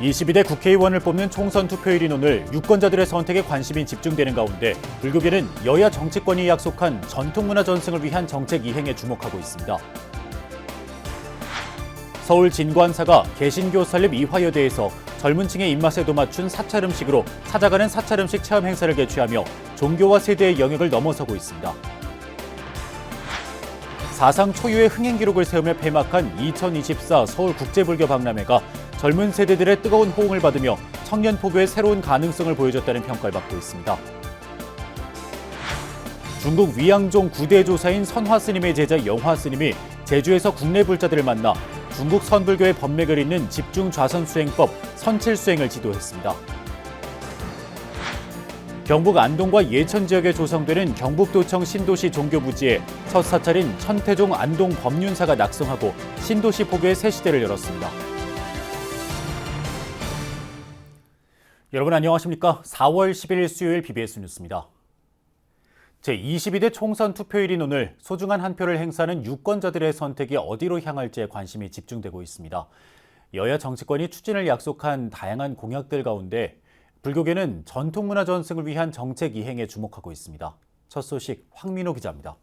22대 국회의원을 뽑는 총선 투표일인 오늘 유권자들의 선택에 관심이 집중되는 가운데 불교계는 여야 정치권이 약속한 전통문화 전승을 위한 정책 이행에 주목하고 있습니다. 서울 진관사가 개신교 설립 이화여대에서 젊은 층의 입맛에도 맞춘 사찰 음식으로 찾아가는 사찰 음식 체험 행사를 개최하며 종교와 세대의 영역을 넘어서고 있습니다. 사상 초유의 흥행 기록을 세우며 폐막한 2024 서울국제불교박람회가 젊은 세대들의 뜨거운 호응을 받으며 청년 포교의 새로운 가능성을 보여줬다는 평가를 받고 있습니다. 중국 위양종 9대 조사인 선화 스님의 제자 영화 스님이 제주에서 국내 불자들을 만나 중국 선불교의 법맥을 잇는 집중 좌선 수행법 선칠수행을 지도했습니다. 경북 안동과 예천 지역에 조성되는 경북도청 신도시 종교부지에 첫 사찰인 천태종 안동 법륜사가 낙성하고 신도시 포교의 새 시대를 열었습니다. 여러분 안녕하십니까? 4월 11일 수요일 BBS 뉴스입니다. 제22대 총선 투표일인 오늘 소중한 한 표를 행사하는 유권자들의 선택이 어디로 향할지에 관심이 집중되고 있습니다. 여야 정치권이 추진을 약속한 다양한 공약들 가운데 불교계는 전통문화 전승을 위한 정책 이행에 주목하고 있습니다. 첫 소식 황민호 기자입니다.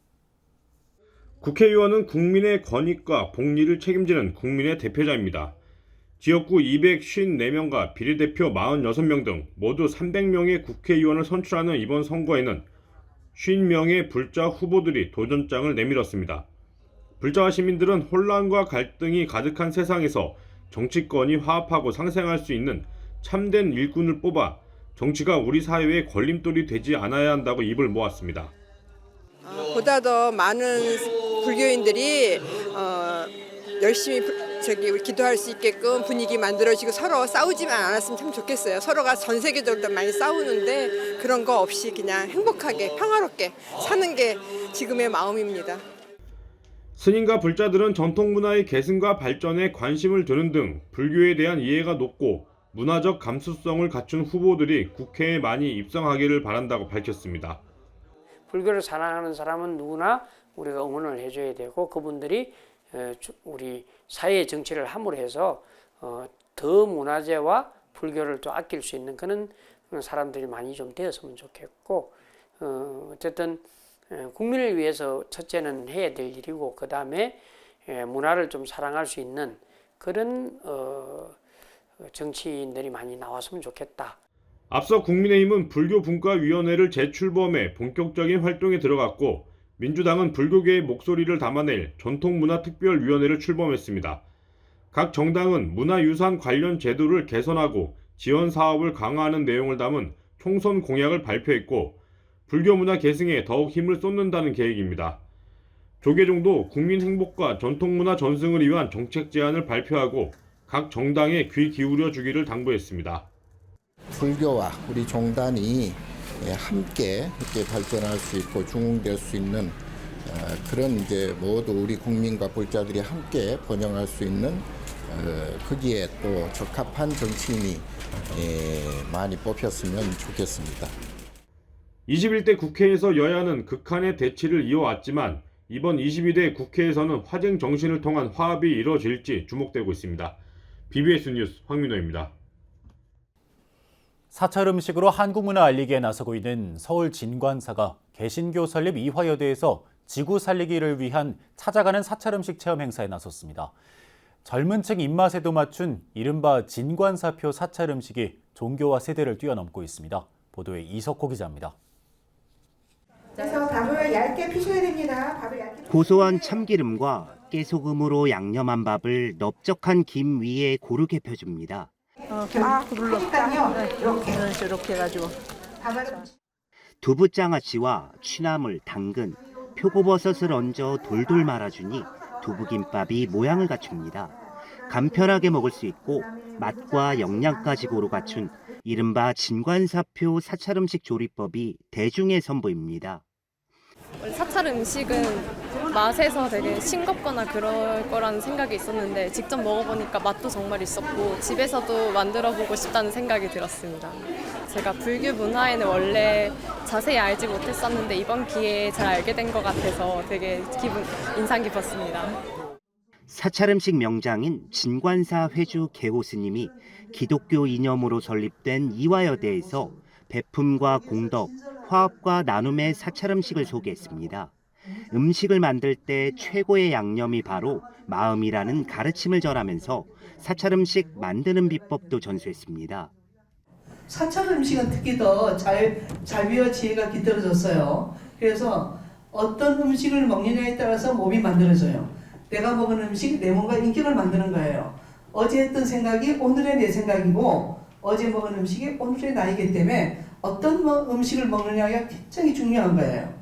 국회의원은 국민의 권익과 복리를 책임지는 국민의 대표자입니다. 지역구 254명과 비례대표 46명 등 모두 300명의 국회의원을 선출하는 이번 선거에는 50명의 불자 후보들이 도전장을 내밀었습니다. 불자와 시민들은 혼란과 갈등이 가득한 세상에서 정치권이 화합하고 상생할 수 있는 참된 일꾼을 뽑아 정치가 우리 사회의 걸림돌이 되지 않아야 한다고 입을 모았습니다. 보다 더 많은 불교인들이 열심히 우리 기도할 수 있게끔 분위기 만들어지고 서로 싸우지만 않았으면 참 좋겠어요. 서로가 전 세계적으로 많이 싸우는데 그런 거 없이 그냥 행복하게 평화롭게 사는 게 지금의 마음입니다. 스님과 불자들은 전통문화의 계승과 발전에 관심을 두는 등 불교에 대한 이해가 높고 문화적 감수성을 갖춘 후보들이 국회에 많이 입성하기를 바란다고 밝혔습니다. 불교를 사랑하는 사람은 누구나 우리가 응원을 해줘야 되고 그분들이 우리 사회의 정치를 함으로 해서 더 문화재와 불교를 또 아낄 수 있는 그런 사람들이 많이 좀 되었으면 좋겠고 어쨌든 국민을 위해서 첫째는 해야 될 일이고 그 다음에 문화를 좀 사랑할 수 있는 그런 정치인들이 많이 나왔으면 좋겠다. 앞서 국민의힘은 불교분과위원회를 재출범해 본격적인 활동에 들어갔고 민주당은 불교계의 목소리를 담아낼 전통문화특별위원회를 출범했습니다. 각 정당은 문화유산 관련 제도를 개선하고 지원 사업을 강화하는 내용을 담은 총선 공약을 발표했고 불교문화 계승에 더욱 힘을 쏟는다는 계획입니다. 조계종도 국민 행복과 전통문화 전승을 위한 정책 제안을 발표하고 각 정당에 귀 기울여 주기를 당부했습니다. 불교와 우리 종단이 함께 이렇게 발전할 수 있고 중흥될 수 있는 그런 이제 모두 우리 국민과 불자들이 함께 번영할 수 있는 거기에 또 적합한 정치인이 많이 뽑혔으면 좋겠습니다. 21대 국회에서 여야는 극한의 대치를 이어왔지만 이번 22대 국회에서는 화쟁 정신을 통한 화합이 이뤄질지 주목되고 있습니다. BBS 뉴스 황민호입니다. 사찰 음식으로 한국 문화 알리기에 나서고 있는 서울 진관사가 개신교 설립 이화여대에서 지구 살리기를 위한 찾아가는 사찰 음식 체험 행사에 나섰습니다. 젊은 층 입맛에도 맞춘 이른바 진관사표 사찰 음식이 종교와 세대를 뛰어넘고 있습니다. 보도에 이석호 기자입니다. 그래서 밥을 얇게 피셔야 됩니다. 고소한 참기름과 깨소금으로 양념한 밥을 넓적한 김 위에 고르게 펴줍니다. 이렇게 해가지고 두부장아찌와 취나물, 당근, 표고버섯을 얹어 돌돌 말아주니 두부김밥이 모양을 갖춥니다. 간편하게 먹을 수 있고 맛과 영양까지 고루 갖춘 이른바 진관사표 사찰 음식 조리법이 대중에 선보입니다. 원래 사찰 음식은 맛에서 되게 싱겁거나 그럴 거라는 생각이 있었는데 직접 먹어보니까 맛도 정말 있었고 집에서도 만들어보고 싶다는 생각이 들었습니다. 제가 불교 문화에는 원래 자세히 알지 못했었는데 이번 기회에 잘 알게 된 것 같아서 되게 인상 깊었습니다. 사찰음식 명장인 진관사 회주 개호스님이 기독교 이념으로 설립된 이화여대에서 베품과 공덕, 화합과 나눔의 사찰음식을 소개했습니다. 음식을 만들 때 최고의 양념이 바로 마음이라는 가르침을 전하면서 사찰음식 만드는 비법도 전수했습니다. 사찰 음식은 특히 더 자비와 지혜가 깃들어졌어요. 그래서 어떤 음식을 먹느냐에 따라서 몸이 만들어져요. 내가 먹은 음식, 내 몸과 인격을 만드는 거예요. 어제 했던 생각이 오늘의 내 생각이고 어제 먹은 음식이 오늘의 나이기 때문에 어떤 음식을 먹느냐가 굉장히 중요한 거예요.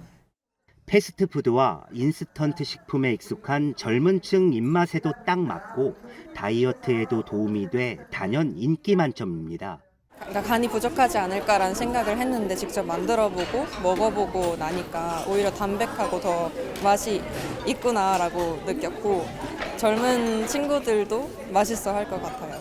패스트푸드와 인스턴트 식품에 익숙한 젊은 층 입맛에도 딱 맞고 다이어트에도 도움이 돼 단연 인기 만점입니다. 그러니까 간이 부족하지 않을까라는 생각을 했는데 직접 만들어보고 먹어보고 나니까 오히려 담백하고 더 맛이 있구나라고 느꼈고 젊은 친구들도 맛있어 할 것 같아요.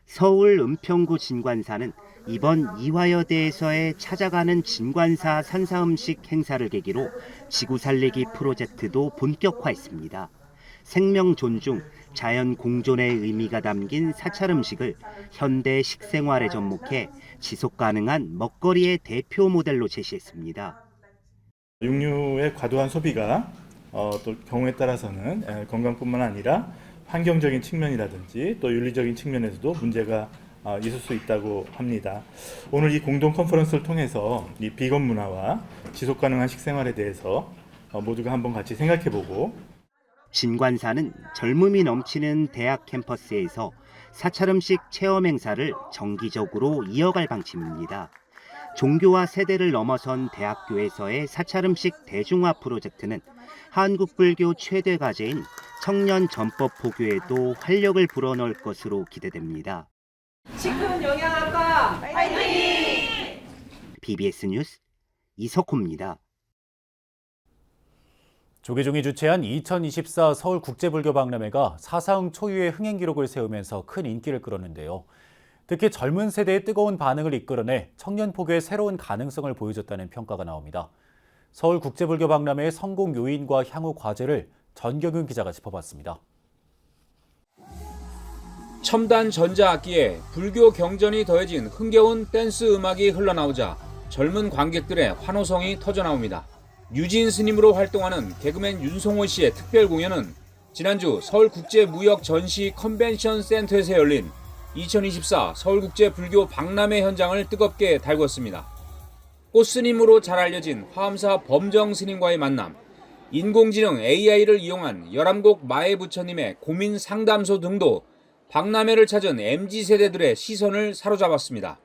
서울 은평구 진관사는 이번 이화여대에서의 찾아가는 진관사 산사음식 행사를 계기로 지구 살리기 프로젝트도 본격화했습니다. 생명 존중, 자연 공존의 의미가 담긴 사찰 음식을 현대 식생활에 접목해 지속 가능한 먹거리의 대표 모델로 제시했습니다. 육류의 과도한 소비가 또 경우에 따라서는 건강뿐만 아니라 환경적인 측면이라든지 또 윤리적인 측면에서도 문제가 있을 수 있다고 합니다. 오늘 이 공동 컨퍼런스를 통해서 이 비건 문화와 지속 가능한 식생활에 대해서 모두가 한번 같이 생각해보고 진관사는 젊음이 넘치는 대학 캠퍼스에서 사찰음식 체험 행사를 정기적으로 이어갈 방침입니다. 종교와 세대를 넘어선 대학교에서의 사찰음식 대중화 프로젝트는 한국불교 최대 과제인 청년 전법 포교에도 활력을 불어넣을 것으로 기대됩니다. 식품영양학과 파이팅! BBS 뉴스 이석호입니다. 조계종이 주최한 2024 서울국제불교박람회가 사상 초유의 흥행 기록을 세우면서 큰 인기를 끌었는데요. 특히 젊은 세대의 뜨거운 반응을 이끌어내 청년 포교의 새로운 가능성을 보여줬다는 평가가 나옵니다. 서울국제불교박람회의 성공 요인과 향후 과제를 전경윤 기자가 짚어봤습니다. 첨단 전자악기에 불교 경전이 더해진 흥겨운 댄스 음악이 흘러나오자 젊은 관객들의 환호성이 터져나옵니다. 유진 스님으로 활동하는 개그맨 윤송호 씨의 특별 공연은 지난주 서울국제무역전시 컨벤션 센터에서 열린 2024 서울국제불교 박람회 현장을 뜨겁게 달궜습니다. 꽃스님으로 잘 알려진 화엄사 범정 스님과의 만남, 인공지능 AI를 이용한 11곡 마의 부처님의 고민 상담소 등도 박람회를 찾은 MZ세대들의 시선을 사로잡았습니다.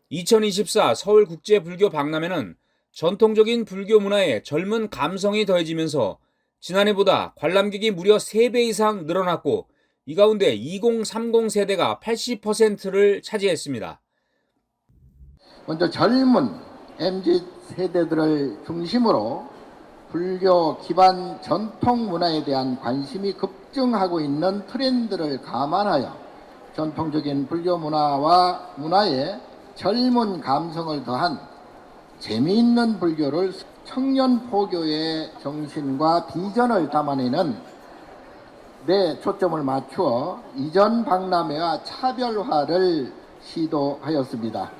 2024 서울국제불교 박람회는 전통적인 불교 문화에 젊은 감성이 더해지면서 지난해보다 관람객이 무려 3배 이상 늘어났고 이 가운데 2030 세대가 80%를 차지했습니다. 먼저 젊은 MZ세대들을 중심으로 불교 기반 전통 문화에 대한 관심이 급증하고 있는 트렌드를 감안하여 전통적인 불교 문화와 문화에 젊은 감성을 더한 재미있는 불교를 청년 포교의 정신과 비전을 담아내는 데 초점을 맞추어 이전 박람회와 차별화를 시도하였습니다.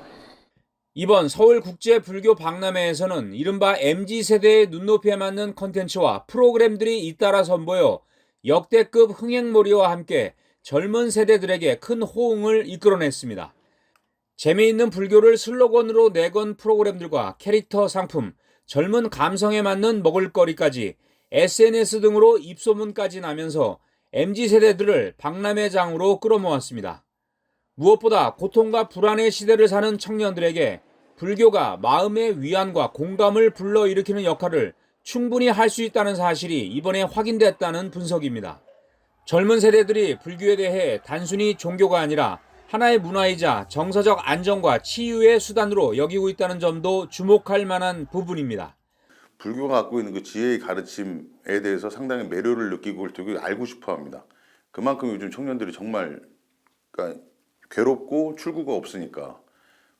이번 서울국제불교 박람회에서는 이른바 MZ세대의 눈높이에 맞는 콘텐츠와 프로그램들이 잇따라 선보여 역대급 흥행몰이와 함께 젊은 세대들에게 큰 호응을 이끌어냈습니다. 재미있는 불교를 슬로건으로 내건 프로그램들과 캐릭터 상품, 젊은 감성에 맞는 먹을거리까지 SNS 등으로 입소문까지 나면서 MZ세대들을 박람회장으로 끌어모았습니다. 무엇보다 고통과 불안의 시대를 사는 청년들에게 불교가 마음의 위안과 공감을 불러일으키는 역할을 충분히 할 수 있다는 사실이 이번에 확인됐다는 분석입니다. 젊은 세대들이 불교에 대해 단순히 종교가 아니라 하나의 문화이자 정서적 안정과 치유의 수단으로 여기고 있다는 점도 주목할 만한 부분입니다. 불교가 갖고 있는 그 지혜의 가르침에 대해서 상당히 매료를 느끼고 그걸 되게 알고 싶어 합니다. 그만큼 요즘 청년들이 정말 그러니까 괴롭고 출구가 없으니까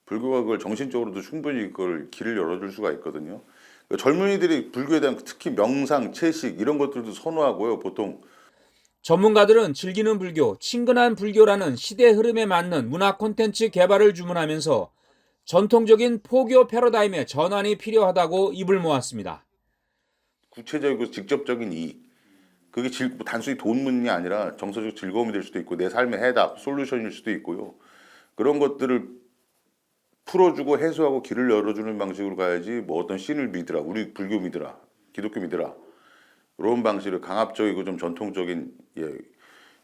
불교가 그걸 정신적으로도 충분히 그걸 길을 열어줄 수가 있거든요. 그러니까 젊은이들이 불교에 대한 특히 명상, 채식 이런 것들도 선호하고요. 보통 전문가들은 즐기는 불교, 친근한 불교라는 시대 흐름에 맞는 문화 콘텐츠 개발을 주문하면서 전통적인 포교 패러다임의 전환이 필요하다고 입을 모았습니다. 구체적이고 직접적인 이익, 그게 단순히 돈 문이 아니라 정서적 즐거움이 될 수도 있고 내 삶의 해답, 솔루션일 수도 있고요. 그런 것들을 풀어주고 해소하고 길을 열어주는 방식으로 가야지 뭐 어떤 신을 믿으라, 우리 불교 믿으라, 기독교 믿으라 이런 방식으로 강압적이고 좀 전통적인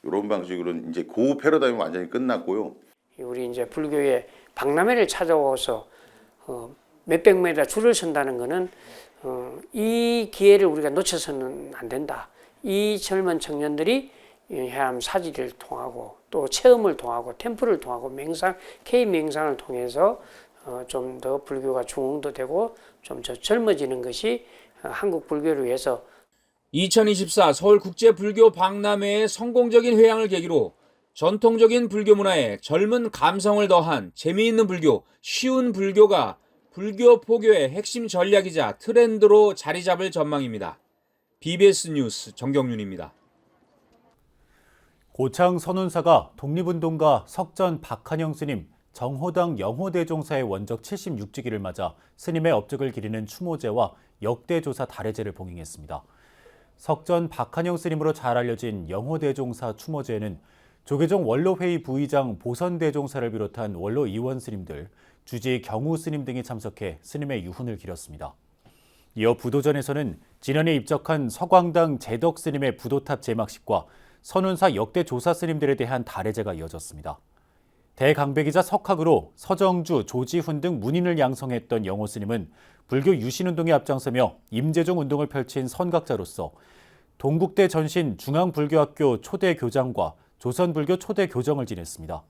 이런 방식으로는 이제 그 패러다임은 완전히 끝났고요. 우리 이제 불교의 박람회를 찾아와서 몇백 미터 줄을 선다는 것은 이 기회를 우리가 놓쳐서는 안 된다. 이 젊은 청년들이 해암 사지를 통하고 또 체험을 통하고 템플을 통하고 K 명상을 통해서 좀 더 불교가 중흥도 되고 좀 더 젊어지는 것이 한국 불교를 위해서 2024 서울국제불교 박람회의 성공적인 회항을 계기로 전통적인 불교 문화에 젊은 감성을 더한 재미있는 불교, 쉬운 불교가 불교 포교의 핵심 전략이자 트렌드로 자리 잡을 전망입니다. BBS 뉴스 정경윤입니다. 고창 선운사가 독립운동가 석전 박한영 스님 정호당 영호대종사의 원적 76주기를 맞아 스님의 업적을 기리는 추모제와 역대조사 달해제를 봉행했습니다. 석전 박한영 스님으로 잘 알려진 영호대종사 추모제에는 조계종 원로회의 부의장 보선대종사를 비롯한 원로 이원 스님들, 주지 경우 스님 등이 참석해 스님의 유훈을 기렸습니다. 이어 부도전에서는 지난해 입적한 서광당 재덕 스님의 부도탑 제막식과 선운사 역대 조사 스님들에 대한 달해제가 이어졌습니다. 대강백이자 석학으로 서정주, 조지훈 등 문인을 양성했던 영호 스님은 불교 유신운동에 앞장서며 임재종 운동을 펼친 선각자로서 동국대 전신 중앙불교학교 초대 교장과 조선불교 초대 교정을 지냈습니다.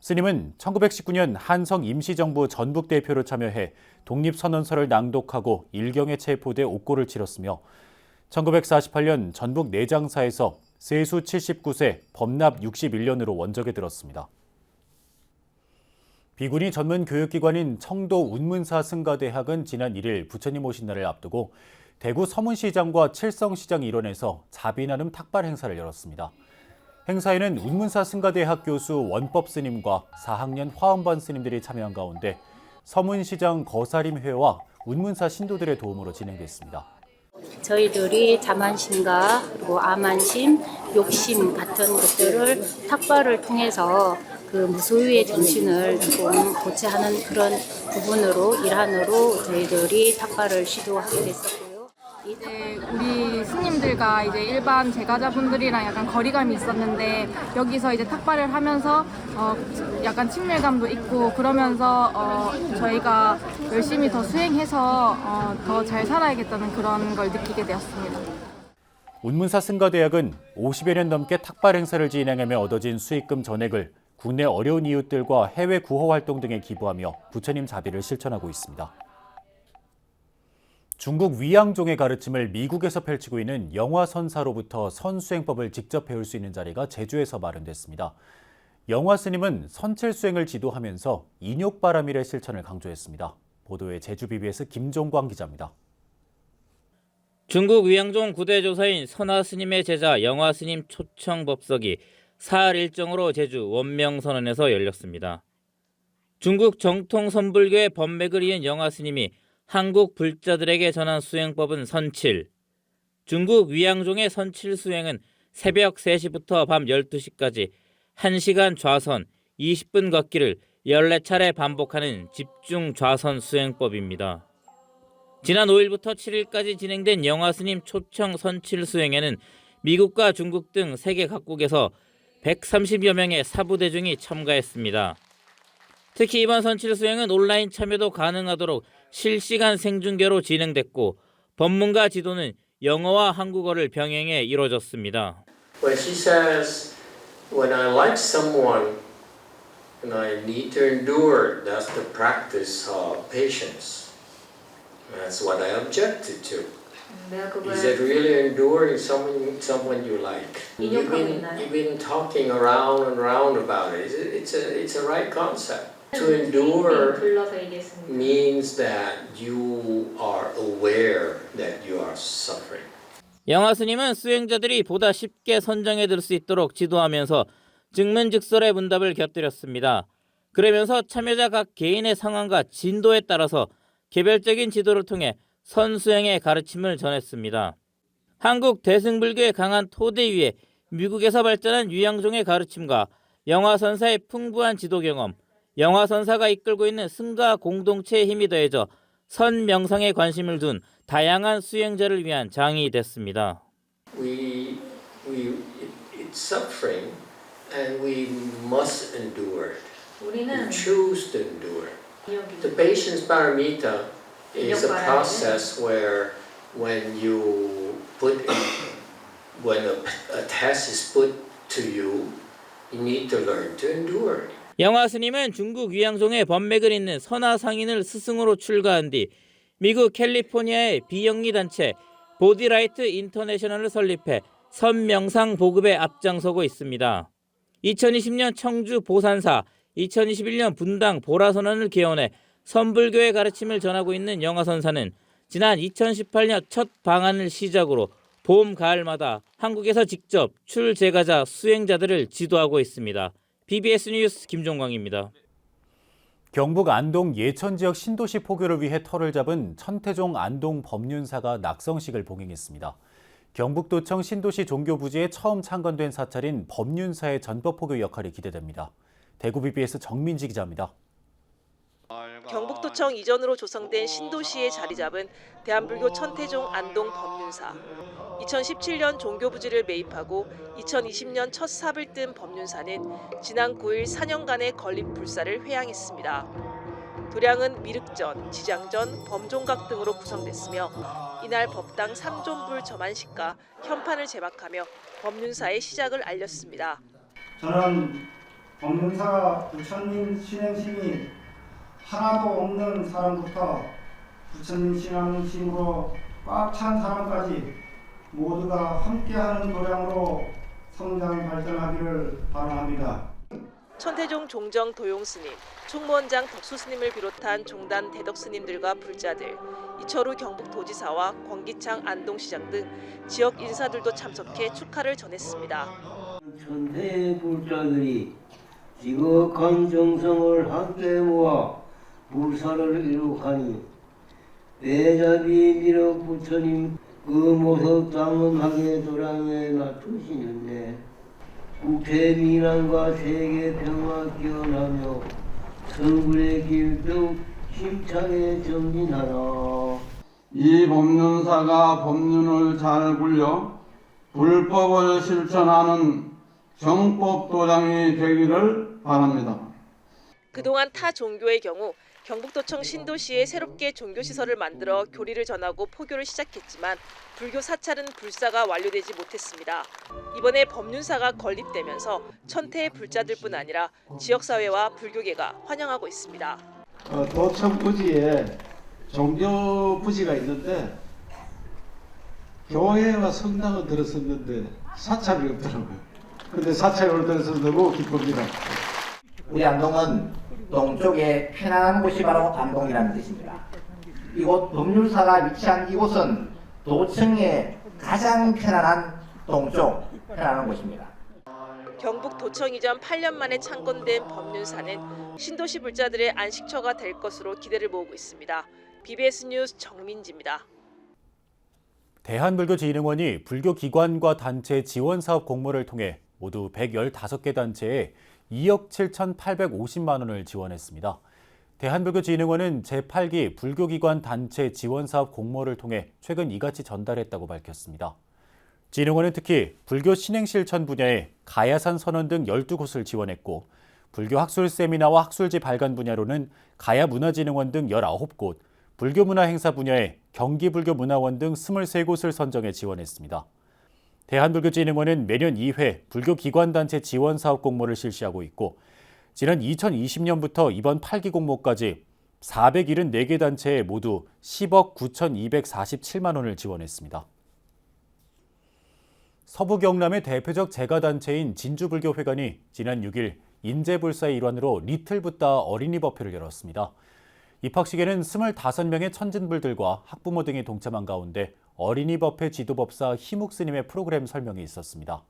스님은 1919년 한성 임시정부 전북대표로 참여해 독립선언서를 낭독하고 일경에 체포돼 옥고를 치렀으며 1948년 전북 내장사에서 세수 79세, 법납 61년으로 원적에 들었습니다. 비구니 전문 교육기관인 청도 운문사 승가대학은 지난 1일 부처님 오신 날을 앞두고 대구 서문시장과 칠성시장 일원에서 자비나눔 탁발 행사를 열었습니다. 행사에는 운문사 승가대학 교수 원법 스님과 4학년 화엄반 스님들이 참여한 가운데 서문시장 거사림회와 운문사 신도들의 도움으로 진행됐습니다. 저희들이 자만심과 그리고 아만심, 욕심 같은 것들을 탁발을 통해서 그 무소유의 정신을 조금 고취하는 그런 부분으로 일환으로 저희들이 탁발을 시도하게 됐었고요. 이제 우리 스님들과 이제 일반 제가자분들이랑 약간 거리감이 있었는데 여기서 이제 탁발을 하면서 약간 친밀감도 있고 그러면서 저희가 열심히 더 수행해서 더 잘 살아야겠다는 그런 걸 느끼게 되었습니다. 운문사 승가대학은 50여 년 넘게 탁발 행사를 진행하며 얻어진 수익금 전액을 국내 어려운 이웃들과 해외 구호 활동 등에 기부하며 부처님 자비를 실천하고 있습니다. 중국 위양종의 가르침을 미국에서 펼치고 있는 영화선사로부터 선수행법을 직접 배울 수 있는 자리가 제주에서 마련됐습니다. 영화 스님은 선칠수행을 지도하면서 인욕바람일의 실천을 강조했습니다. 보도에 제주 BBS 김종광 기자입니다. 중국 위양종 9대 조사인 선화 스님의 제자 영화 스님 초청 법석이 사흘 일정으로 제주 원명선원에서 열렸습니다. 중국 정통 선불교의 법맥을 이은 영화 스님이 한국 불자들에게 전한 수행법은 선칠. 중국 위양종의 선칠 수행은 새벽 3시부터 밤 12시까지 1시간 좌선, 20분 걷기를 14차례 반복하는 집중 좌선 수행법입니다. 지난 5일부터 7일까지 진행된 영화스님 초청 선칠 수행에는 미국과 중국 등 세계 각국에서 130여 명의 사부대중이 참가했습니다. 특히 이번 선칠 수행은 온라인 참여도 가능하도록 실시간 생중계로 진행됐고 법문과 지도는 영어와 한국어를 병행해 이루어졌습니다. When she says, when I like someone and I need to endure, that's the practice of patience. That's what I objected to. Is it really enduring someone you like? You've been talking around and around about it. It's a right concept. To endure means that you are aware that you are suffering. 영화 스님은 수행자들이 보다 쉽게 선정에 들 수 있도록 지도하면서 증문즉설의 문답을 곁들였습니다. 그러면서 참여자 각 개인의 상황과 진도에 따라서 개별적인 지도를 통해 선수행의 가르침을 전했습니다. 한국 대승불교의 강한 토대 위에 미국에서 발전한 유양종의 가르침과 영화선사의 풍부한 지도 경험, 영화선사가 이끌고 있는 승가 공동체의 힘이 더해져 선명상에 관심을 둔 다양한 수행자를 위한 장이 됐습니다. It's suffering and we must endure it. We 우리는 choose to endure it. The patience paramita is a process where when a test is put to you, you need to learn to endure it. 영화 스님은 중국 위양종의 법맥을 잇는 선화 상인을 스승으로 출가한 뒤 미국 캘리포니아의 비영리 단체 보디라이트 인터내셔널을 설립해 선명상 보급에 앞장서고 있습니다. 2020년 청주 보산사, 2021년 분당 보라선언을 개원해 선불교의 가르침을 전하고 있는 영화선사는 지난 2018년 첫 방안을 시작으로 봄, 가을마다 한국에서 직접 출제가자 수행자들을 지도하고 있습니다. BBS 뉴스 김종광입니다. 경북 안동 예천 지역 신도시 포교를 위해 터를 잡은 천태종 안동 법륜사가 낙성식을 봉행했습니다. 경북도청 신도시 종교부지에 처음 창건된 사찰인 법륜사의 전법 포교 역할이 기대됩니다. 대구 BBS 정민지 기자입니다. 경북도청 이전으로 조성된 신도시에 자리 잡은 대한불교 천태종 안동 법륜사. 2017년 종교부지를 매입하고 2020년 첫 삽을 뜬 법륜사는 지난 9일 4년간의 건립 불사를 회향했습니다. 도량은 미륵전, 지장전, 범종각 등으로 구성됐으며 이날 법당 3존불 점안식과 현판을 제박하며 법륜사의 시작을 알렸습니다. 저는 법륜사 부처님 신행심이 하나도 없는 사람부터 부처님 신앙심으로 꽉 찬 사람까지 모두가 함께하는 도량으로 성장 발전하기를 바랍니다. 천태종 종정 도용 스님, 총무원장 덕수 스님을 비롯한 종단 대덕 스님들과 불자들, 이철우 경북도지사와 권기창 안동시장 등 지역 인사들도 참석해 축하를 전했습니다. 천태의 불자들이 지극한 정성을 함께 모아 불사를 이룩하니 대자비 미륵 부처님 그 모습 장엄하게 도량에 낮추시는데 국태 민안과 세계 평화 기원하며 성불의 길쭉 힘차게 정진하라. 이 법륜사가 법륜을 잘 굴려 불법을 실천하는 정법 도량이 되기를 바랍니다. 그동안 타 종교의 경우 경북도청 신도시에 새롭게 종교시설을 만들어 교리를 전하고 포교를 시작했지만 불교 사찰은 불사가 완료되지 못했습니다. 이번에 법륜사가 건립되면서 천태의 불자들뿐 아니라 지역사회와 불교계가 환영하고 있습니다. 도청 부지에 종교 부지가 있는데 교회와 성당은 들었었는데 사찰이 없더라고요. 근데 사찰을 들어서 너무 기쁩니다. 우리 안동은 동쪽에 편안한 곳이 바로 안동이라는 뜻입니다. 이곳 법륜사가 위치한 이곳은 도청의 가장 편안한 동쪽 편안한 곳입니다. 경북도청 이전 8년 만에 창건된 법륜사는 신도시 불자들의 안식처가 될 것으로 기대를 모으고 있습니다. BBS 뉴스 정민지입니다. 대한불교진흥원이 불교기관과 단체 지원사업 공모를 통해 모두 115개 단체에 2억 7,850만 원을 지원했습니다. 대한불교진흥원은 제8기 불교기관 단체 지원사업 공모를 통해 최근 이같이 전달했다고 밝혔습니다. 진흥원은 특히 불교 신행실천 분야에 가야산 선원 등 12곳을 지원했고 불교 학술 세미나와 학술지 발간 분야로는 가야문화진흥원 등 19곳, 불교문화행사 분야에 경기불교문화원 등 23곳을 선정해 지원했습니다. 대한불교진흥원은 매년 2회 불교기관단체 지원사업 공모를 실시하고 있고 지난 2020년부터 이번 8기 공모까지 474개 단체에 모두 10억 9,247만 원을 지원했습니다. 서부 경남의 대표적 재가단체인 진주불교회관이 지난 6일 인재불사의 일환으로 리틀 붓다 어린이 법회를 열었습니다. 입학식에는 25명의 천진불들과 학부모 등이 동참한 가운데 어린이법회 지도법사 희묵 스님의 프로그램 설명이 있었습니다.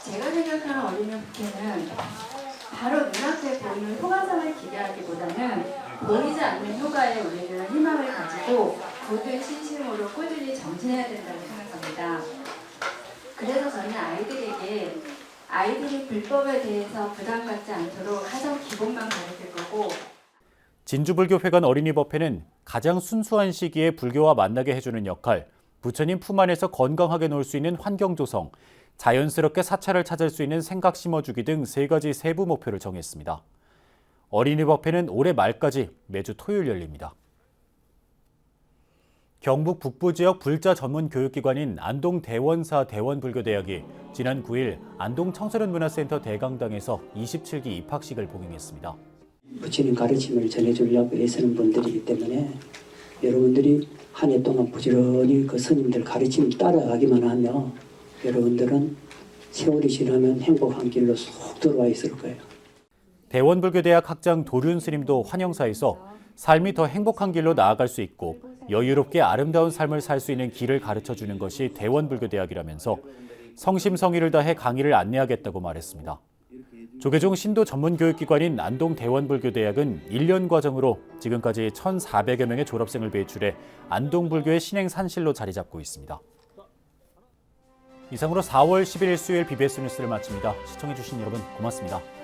제가 생각하는 어린이법회는 바로 눈앞에 보이는 효과상을 기대하기보다는 보이지 않는 효과에 우리는 희망을 가지고 모든 신심으로 꾸준히 정진해야 된다고 생각합니다. 그래서 저는 아이들이 불법에 대해서 부담 갖지 않도록 가장 기본만 가르칠 거고, 진주불교회관 어린이법회는 가장 순수한 시기에 불교와 만나게 해주는 역할, 부처님 품 안에서 건강하게 놀 수 있는 환경 조성, 자연스럽게 사찰을 찾을 수 있는 생각 심어주기 등 3가지 세부 목표를 정했습니다. 어린이법회는 올해 말까지 매주 토요일 열립니다. 경북 북부 지역 불자 전문 교육기관인 안동 대원사 대원불교대학이 지난 9일 안동 청소년 문화센터 대강당에서 27기 입학식을 봉행했습니다. 부처님 가르침을 전해주려고 애쓰는 분들이기 때문에 여러분들이 한 해 동안 부지런히 그 스님들 가르침 따라가기만 하면 여러분들은 세월이 지나면 행복한 길로 쏙 들어와 있을 거예요. 대원불교대학 학장 도륜 스님도 환영사에서 삶이 더 행복한 길로 나아갈 수 있고 여유롭게 아름다운 삶을 살 수 있는 길을 가르쳐주는 것이 대원불교대학이라면서 성심성의를 다해 강의를 안내하겠다고 말했습니다. 조계종 신도 전문교육기관인 안동 대원불교대학은 1년 과정으로 지금까지 1,400여 명의 졸업생을 배출해 안동불교의 신행산실로 자리 잡고 있습니다. 이상으로 4월 11일 수요일 BBS 뉴스를 마칩니다. 시청해주신 여러분 고맙습니다.